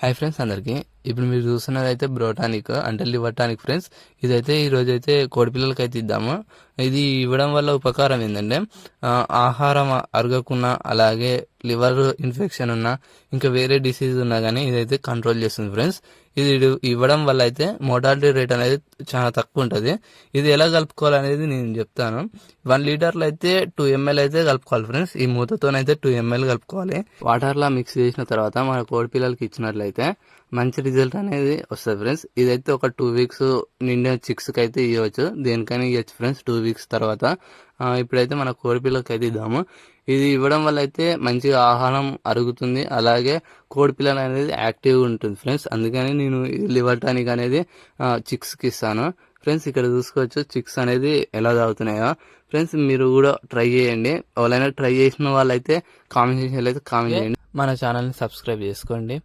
Hi friends అందరికీ. ఇప్పుడు మీరు చూస్తున్నదైతే బ్రోటానిక్ అంటే లివర్ టానిక్ ఫ్రెండ్స్. ఇదైతే ఈరోజైతే కోడి పిల్లలకి అయితే ఇద్దాము. ఇది ఇవ్వడం వల్ల ఉపకారం ఏంటంటే ఆహారం అరగకున్నా, అలాగే లివర్ ఇన్ఫెక్షన్ ఉన్నా, ఇంకా వేరే డిసీజ్ ఉన్నా కానీ ఇదైతే కంట్రోల్ చేస్తుంది ఫ్రెండ్స్. ఇది ఇవ్వడం వల్ల అయితే మోర్టాలిటీ రేట్ అనేది చాలా తక్కువ ఉంటుంది. ఇది ఎలా కలుపుకోవాలనేది నేను చెప్తాను. 1 లీటర్లో అయితే 2 ml అయితే కలుపుకోవాలి ఫ్రెండ్స్. ఈ మూతతోనైతే 2 ml కలుపుకోవాలి. వాటర్లా మిక్స్ చేసిన తర్వాత మన కోడి పిల్లలకి ఇచ్చినట్లయితే మంచి రిజల్ట్ అనేది వస్తుంది ఫ్రెండ్స్. ఇదైతే ఒక 2 వీక్స్ నిండిన చిక్స్కి అయితే ఇవ్వచ్చు, దేనికైనా ఇవ్వచ్చు ఫ్రెండ్స్ 2 వీక్స్ తర్వాత. ఇప్పుడైతే మన కోడి పిల్లలకి అయితే ఇద్దాము. ఇది ఇవ్వడం వల్ల అయితే మంచిగా ఆహారం అరుగుతుంది, అలాగే కోడి పిల్లలు అనేది యాక్టివ్గా ఉంటుంది ఫ్రెండ్స్. అందుకని నేను లివర్ టానిక్ అనేది చిక్స్కి ఇస్తాను ఫ్రెండ్స్. ఇక్కడ చూసుకోవచ్చు చిక్స్ అనేది ఎలా తాగుతున్నాయో ఫ్రెండ్స్. మీరు కూడా ట్రై చేయండి. ఎవరైనా ట్రై చేసిన వాళ్ళైతే కామెంట్ చేసిన కామెంట్ చేయండి. మన ఛానల్ని సబ్స్క్రైబ్ చేసుకోండి.